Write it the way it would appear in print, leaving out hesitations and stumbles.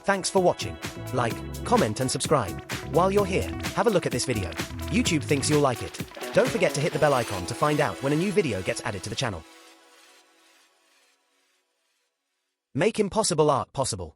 Thanks for watching. Like, comment and subscribe. While you're here, have a look at this video. YouTube thinks you'll like it. Don't forget to hit the bell icon to find out when a new video gets added to the channel. Make impossible art possible.